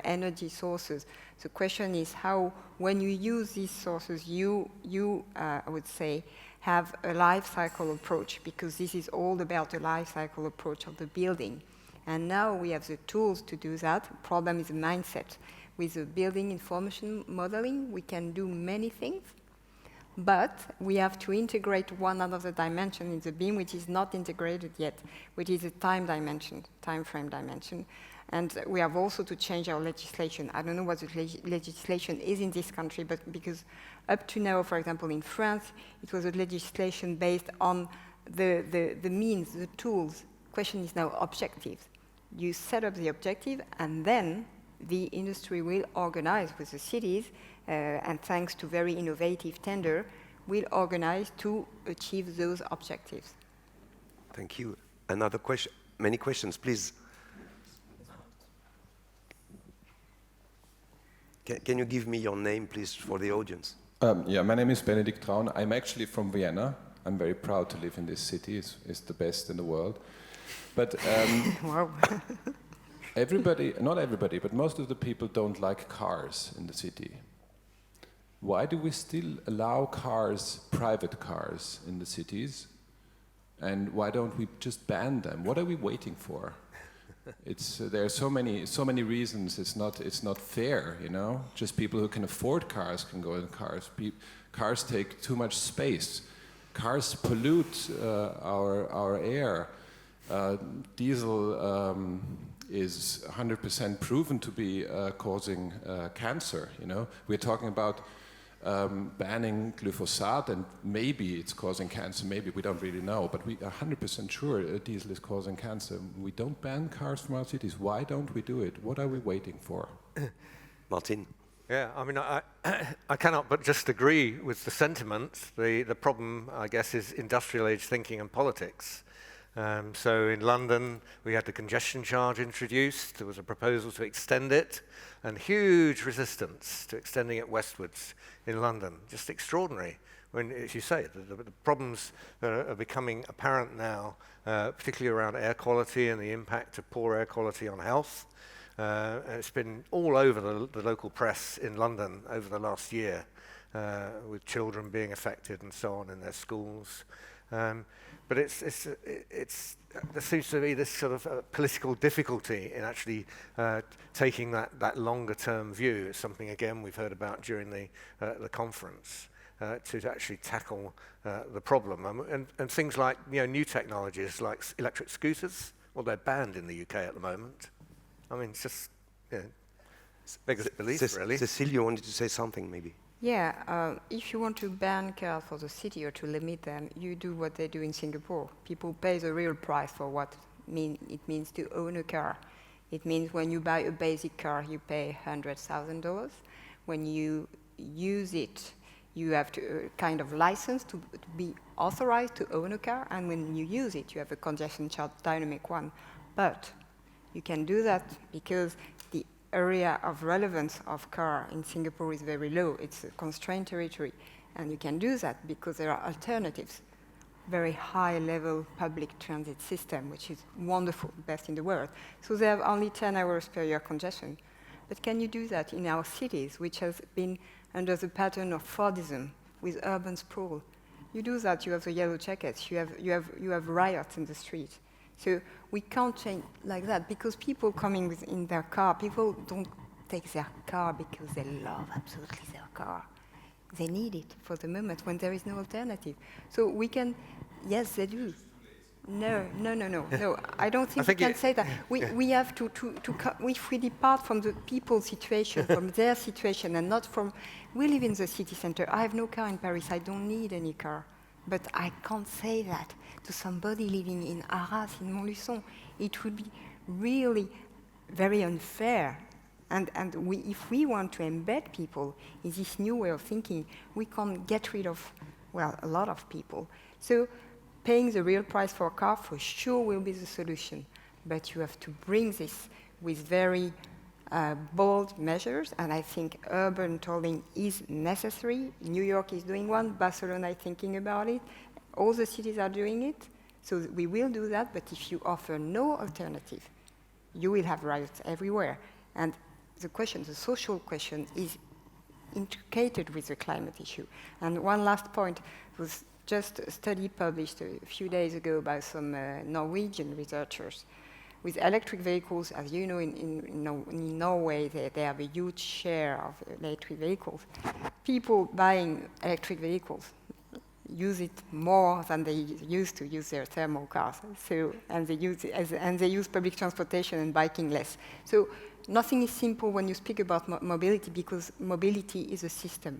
energy sources. The question is how, when you use these sources, you I would say, have a life cycle approach, because this is all about the life cycle approach of the building. And now we have the tools to do that. The problem is the mindset. With the building information modeling, we can do many things, but we have to integrate one other dimension in the BIM, which is not integrated yet, which is a time dimension, time frame dimension. And we have also to change our legislation. I don't know what the legislation is in this country, but because up to now, for example, in France, it was a legislation based on the means, the tools. Question is now objectives. You set up the objective, and then the industry will organize with the cities, and thanks to very innovative tender, will organize to achieve those objectives. thank you. Another question? Many questions, please. Can you give me your name, please, for the audience? Yeah, my name is Benedikt Traun. I'm actually from Vienna. I'm very proud to live in this city. It's the best in the world. But Wow. not everybody, but most of the people don't like cars in the city. Why do we still allow cars, private cars, in the cities? And why don't we just ban them? What are we waiting for? There are so many reasons. It's not fair, you know. Just people who can afford cars can go in cars. Cars take too much space. Cars pollute our air. diesel is 100% proven to be causing cancer. You know, we're talking about banning glyphosate, and maybe it's causing cancer. Maybe we don't really know, but we are 100% sure diesel is causing cancer. We don't ban cars from our cities. Why don't we do it? What are we waiting for? Martin. Yeah, I mean, I cannot but just agree with the sentiment. The problem, I guess, is industrial age thinking and politics. So in London, we had the congestion charge introduced. There was a proposal to extend it, and huge resistance to extending it westwards in London. Just extraordinary. When, as you say, the problems are becoming apparent now, particularly around air quality and the impact of poor air quality on health. It's been all over the local press in London over the last year, with children being affected and so on in their schools. But there seems to be this sort of political difficulty in actually taking that longer-term view. It's something, again, we've heard about during the conference, to actually tackle the problem. And things like, you know, new technologies like electric scooters, well, they're banned in the UK at the moment. I mean, it's just, you know, beggars belief, really. Cécile, you wanted to say something, maybe? Yeah, if you want to ban cars for the city or to limit them, you do what they do in Singapore. People pay the real price for what it means to own a car. It means when you buy a basic car, you pay $100,000. When you use it, you have to kind of license to be authorized to own a car, and when you use it, you have a congestion charge dynamic one. But you can do that because the area of relevance of car in Singapore is very low. It's a constrained territory. And you can do that because there are alternatives. Very high-level public transit system, which is wonderful, best in the world. So they have only 10 hours per year congestion. But can you do that in our cities, which has been under the pattern of Fordism with urban sprawl? You do that, you have the yellow jackets, you have riots in the street. So we can't change like that because people coming in their car, people don't take their car because they love absolutely their car. They need it for the moment when there is no alternative. So we can, yes, they do. No. I don't think we can say that. We have to if we depart from the people's situation, from their situation, and not from, we live in the city center. I have no car in Paris. I don't need any car. But I can't say that to somebody living in Arras, in Montluçon. It would be really very unfair. And if we want to embed people in this new way of thinking, we can't get rid of, well, a lot of people. So paying the real price for a car for sure will be the solution. But you have to bring this with very bold measures, and I think urban tolling is necessary. New York is doing one, Barcelona is thinking about it, all the cities are doing it, so we will do that, but if you offer no alternative, you will have riots everywhere. And the question, the social question, is intricated with the climate issue. And one last point was just a study published a few days ago by some Norwegian researchers. With electric vehicles, as you know, in Norway, they have a huge share of electric vehicles. People buying electric vehicles use it more than they used to use their thermal cars. So, and they use public transportation and biking less. So nothing is simple when you speak about mobility, because mobility is a system.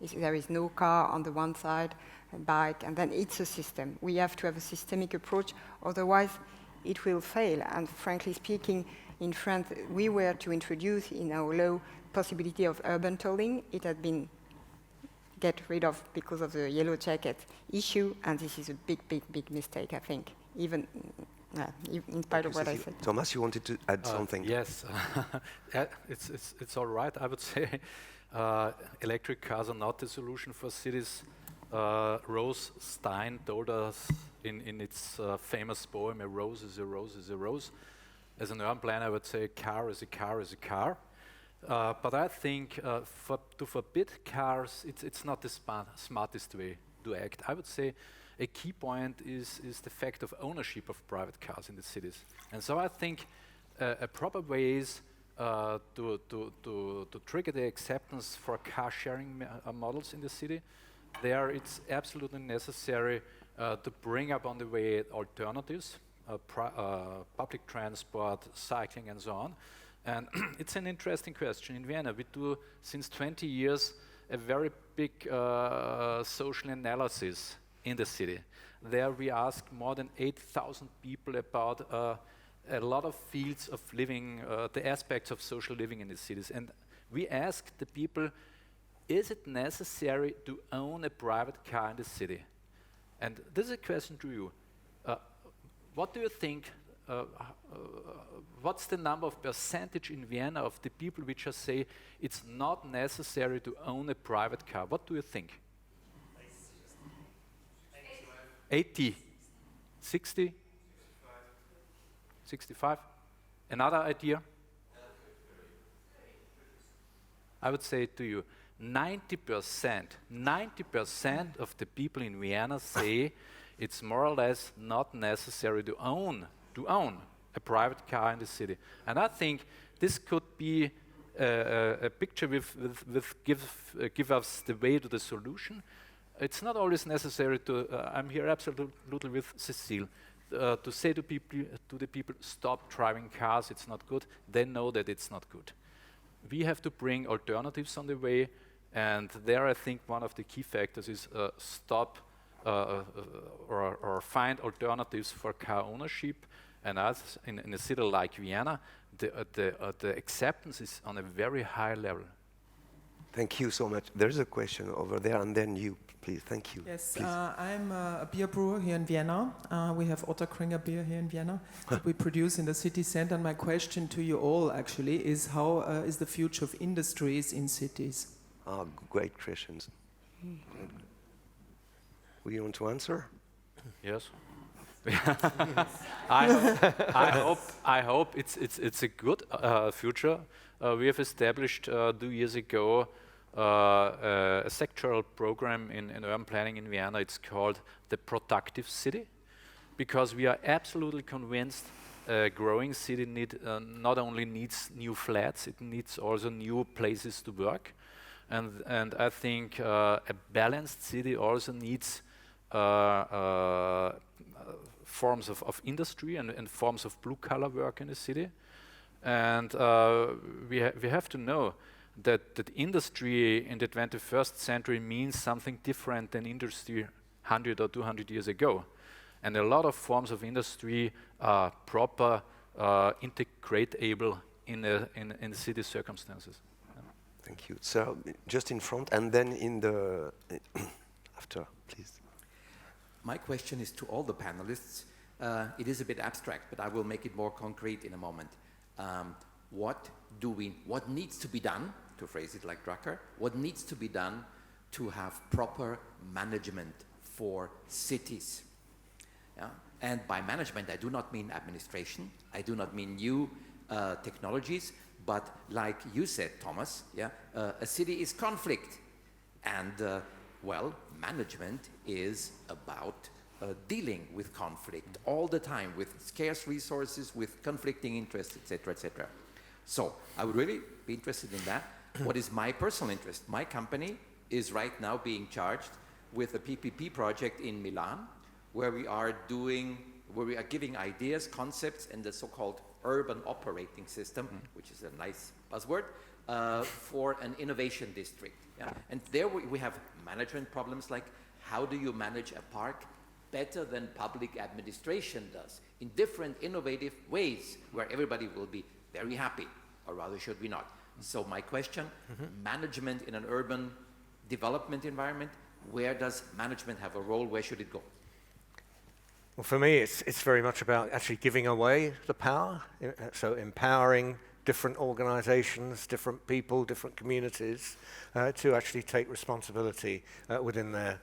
There is no car on the one side, a bike, and then it's a system. We have to have a systemic approach, otherwise it will fail. And frankly speaking, in France, we were to introduce in our law possibility of urban tolling. It had been get rid of because of the yellow jacket issue, and this is a big mistake, I think, even in spite of what I said. Thomas, you wanted to add something? Yes, it's all right. I would say electric cars are not the solution for cities. Rose Stein told us in its famous poem, "A rose is a rose is a rose." As an urban planner, I would say a car is a car is a car. But I think to forbid cars, it's not the smartest way to act. I would say a key point is the fact of ownership of private cars in the cities. And so I think a proper way is to trigger the acceptance for car sharing models in the city. There it's absolutely necessary to bring up on the way alternatives. public transport, cycling, and so on. And it's an interesting question. In Vienna, we do, since 20 years, a very big social analysis in the city. There we ask more than 8,000 people about a lot of fields of living, the aspects of social living in the cities. And we ask the people, is it necessary to own a private car in the city? And this is a question to you. What do you think, what's the number of percentage in Vienna of the people which just say it's not necessary to own a private car? What do you think? 80? 60? 65? Another idea? I would say to you, 90% of the people in Vienna say it's more or less not necessary to own a private car in the city. And I think this could be a picture give us the way to the solution. It's not always necessary to, I'm here absolutely with Cécile, to say to the people, stop driving cars, it's not good. They know that it's not good. We have to bring alternatives on the way, and there I think one of the key factors is stop or find alternatives for car ownership. And as in a city like Vienna, the acceptance is on a very high level. Thank you so much. There's a question over there, and then you, please. Thank you. Yes, I'm a beer brewer here in Vienna. We have Otterkringer beer here in Vienna that we produce in the city center. And my question to you all actually is, how is the future of industries in cities? Great questions. Will you want to answer? Yes. I hope it's a good future. We have established 2 years ago a sectoral program in urban planning in Vienna. It's called the Productive City, because we are absolutely convinced a growing city not only needs new flats, it needs also new places to work. And I think a balanced city also needs forms of industry and forms of blue-collar work in the city. And we have to know that industry in the 21st century means something different than industry 100 or 200 years ago. And a lot of forms of industry are proper, integratable in city circumstances. Thank you. So just in front, and then in the after, please. My question is to all the panelists. It is a bit abstract, but I will make it more concrete in a moment. What needs to be done, to phrase it like Drucker, what needs to be done to have proper management for cities? Yeah? And by management, I do not mean administration. I do not mean new technologies. But like you said, Thomas, a city is conflict. And, management is about dealing with conflict all the time, with scarce resources, with conflicting interests, etc., etc. So I would really be interested in that. What is my personal interest? My company is right now being charged with a PPP project in Milan, where we are giving ideas, concepts, and the so-called urban operating system, which is a nice buzzword, for an innovation district. Yeah? And there we have management problems like, how do you manage a park better than public administration does, in different innovative ways, where everybody will be very happy, or rather should we not? So my question, management in an urban development environment, where does management have a role, where should it go? Well, for me, it's very much about actually giving away the power, so empowering different organizations, different people, different communities to actually take responsibility within their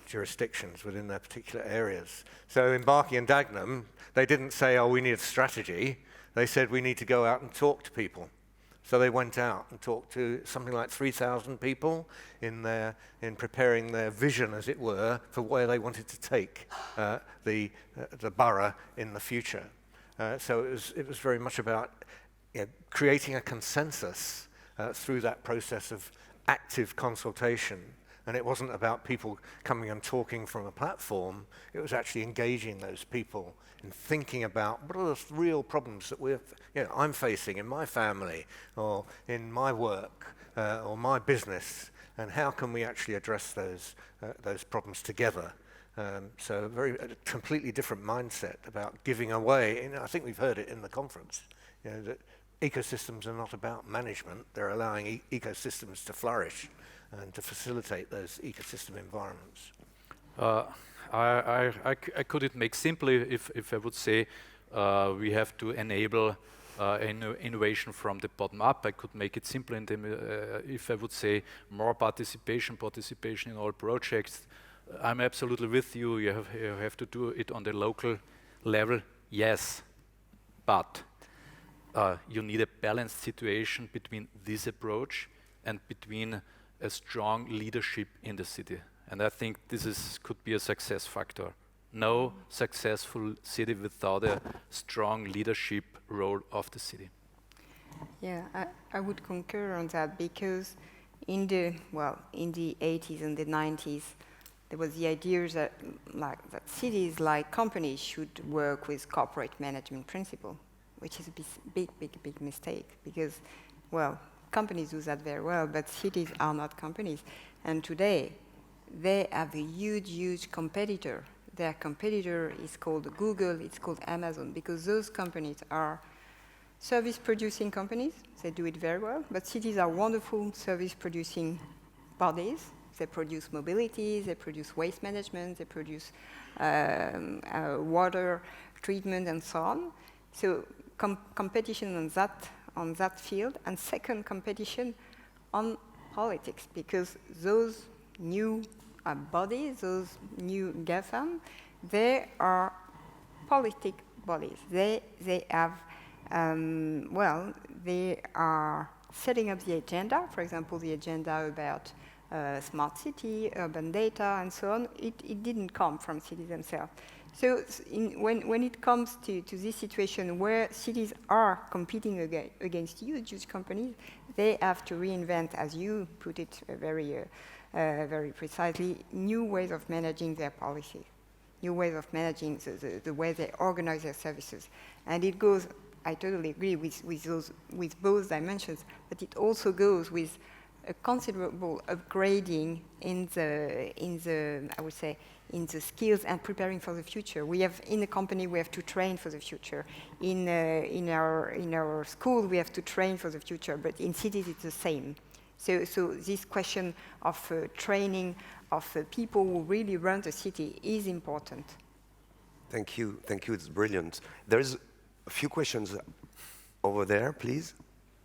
jurisdictions, within their particular areas. So in Barkey and Dagenham, they didn't say, oh, we need a strategy. They said, we need to go out and talk to people. So they went out and talked to something like 3,000 people in preparing their vision, as it were, for where they wanted to take the borough in the future. So it was very much about creating a consensus through that process of active consultation And it wasn't about people coming and talking from a platform. It was actually engaging those people and thinking about what are the real problems that I'm facing in my family or in my work or my business, and how can we actually address those problems together. So a completely different mindset about giving away. I think we've heard it in the conference, that ecosystems are not about management. They're allowing ecosystems to flourish and to facilitate those ecosystem environments. I could it make simply if I would say we have to enable innovation from the bottom up. I could make it simple if I would say more participation in all projects. I'm absolutely with you. You have to do it on the local level, yes, but you need a balanced situation between this approach and between a strong leadership in the city. And I think this could be a success factor. No successful city without a strong leadership role of the city. Yeah, I would concur on that, because in the 80s and the 90s, there was the idea that cities, like companies, should work with corporate management principle, which is a big mistake, because, companies do that very well, but cities are not companies. And today, they have a huge competitor. Their competitor is called Google, it's called Amazon, because those companies are service-producing companies. They do it very well, but cities are wonderful service-producing bodies. They produce mobility, they produce waste management, they produce water treatment, and so on. So competition on that field, and second, competition on politics, because those new bodies, those new GAFAM, they are politic bodies. They have, they are setting up the agenda. For example, the agenda about smart city, urban data, and so on. It didn't come from cities themselves. So when it comes to this situation where cities are competing against huge companies, they have to reinvent, as you put it very precisely, new ways of managing their policy, new ways of managing the way they organize their services. And it goes, I totally agree with both dimensions, but it also goes with a considerable upgrading in the skills and preparing for the future. We have, in the company, we have to train for the future. In our school, we have to train for the future, but in cities, it's the same. So this question of training of people who really run the city is important. Thank you, it's brilliant. There's a few questions over there, please.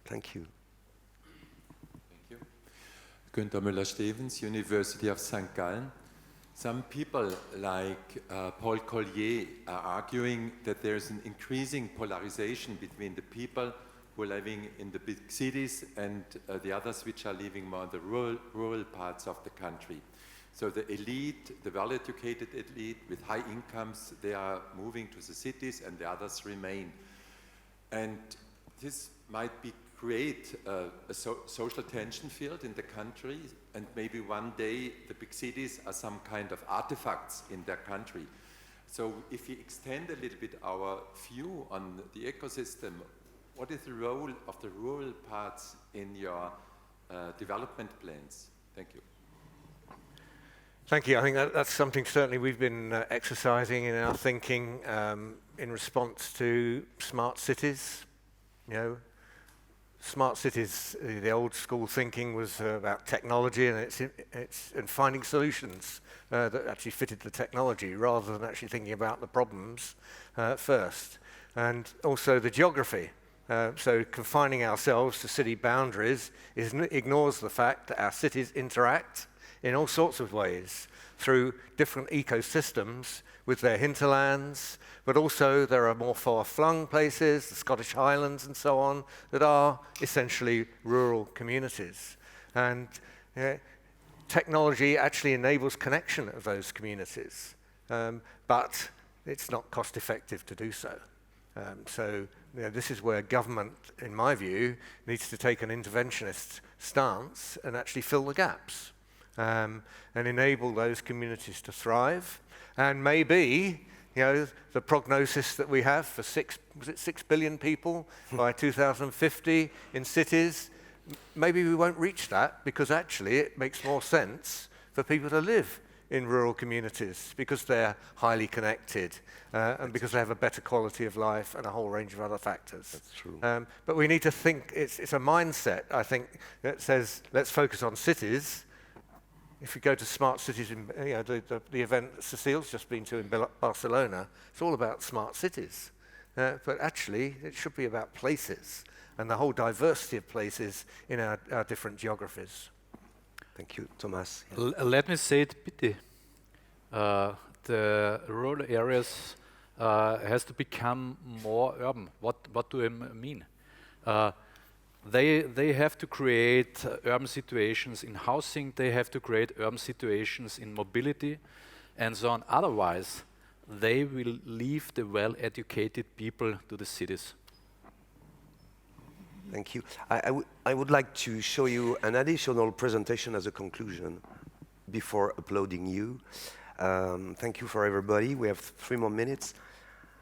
Thank you. Thank you. Günther Müller-Stevens, University of St. Gallen. Some people like Paul Collier are arguing that there's an increasing polarization between the people who are living in the big cities and the others which are living more in the rural parts of the country. So the elite, the well-educated elite with high incomes, they are moving to the cities and the others remain. And this might create a social tension field in the country, and maybe one day the big cities are some kind of artifacts in their country. So if we extend a little bit our view on the ecosystem, what is the role of the rural parts in your development plans? Thank you. Thank you. I think that's something certainly we've been exercising in our thinking in response to smart cities. Smart cities, the old school thinking was about technology and finding solutions that actually fitted the technology rather than actually thinking about the problems first. And also the geography. So confining ourselves to city boundaries ignores the fact that our cities interact in all sorts of ways through different ecosystems with their hinterlands, but also there are more far-flung places, the Scottish Highlands and so on, that are essentially rural communities. And technology actually enables connection of those communities, but it's not cost-effective to do so. So this is where government, in my view, needs to take an interventionist stance and actually fill the gaps. and enable those communities to thrive. And maybe, you know, the prognosis that we have for 6 billion people by 2050 in cities, maybe we won't reach that, because actually it makes more sense for people to live in rural communities because they're highly connected and because they have a better quality of life and a whole range of other factors. That's true. But we need to think, it's a mindset, I think, that says, let's focus on cities. If you go to smart cities, you know, the event that Cécile's just been to in Barcelona, it's all about smart cities. But actually, it should be about places and the whole diversity of places in our different geographies. Thank you, Thomas. Let me say it pity. The rural areas has to become more urban. What do I mean? They have to create urban situations in housing, they have to create urban situations in mobility, and so on. Otherwise, they will leave the well-educated people to the cities. Thank you. I would like to show you an additional presentation as a conclusion before uploading you. Thank you for everybody. We have 3 more minutes.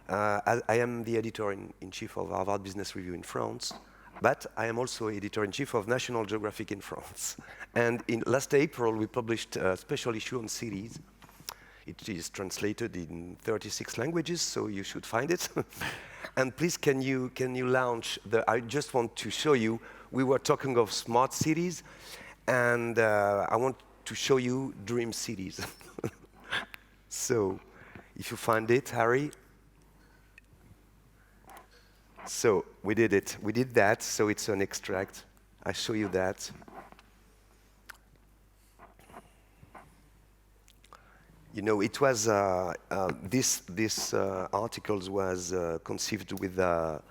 I am the editor-in-chief of Harvard Business Review in France, but I am also editor-in-chief of National Geographic in France. And in last April, we published a special issue on cities. It is translated in 36 languages, so you should find it. And please, can you launch I just want to show you, we were talking of smart cities, and I want to show you dream cities. So, if you find it, Harry. So, we did it. We did that, so it's an extract. I show you that. You know, it was this article was conceived with a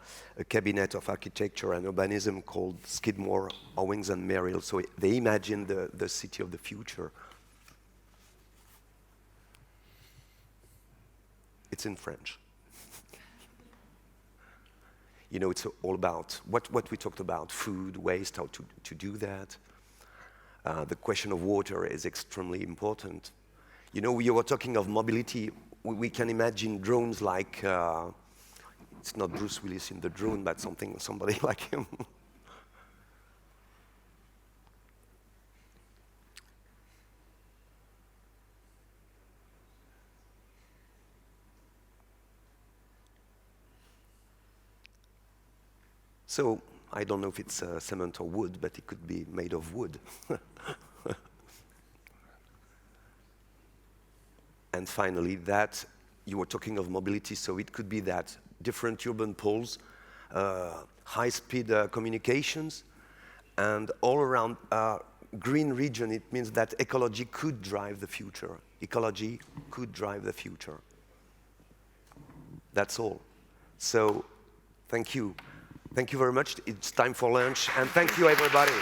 cabinet of architecture and urbanism called Skidmore, Owings and Merrill. So they imagined the city of the future. It's in French. You know, it's all about what we talked about: food, waste, how to do that. The question of water is extremely important. You know, you were talking of mobility. We can imagine drones like, it's not Bruce Willis in the drone, but somebody like him. So, I don't know if it's cement or wood, but it could be made of wood. And finally, that you were talking of mobility, so it could be that different urban poles, high-speed communications, and all around green region. It means that ecology could drive the future. Ecology could drive the future. That's all. So, thank you. Thank you very much. It's time for lunch, and thank you, everybody.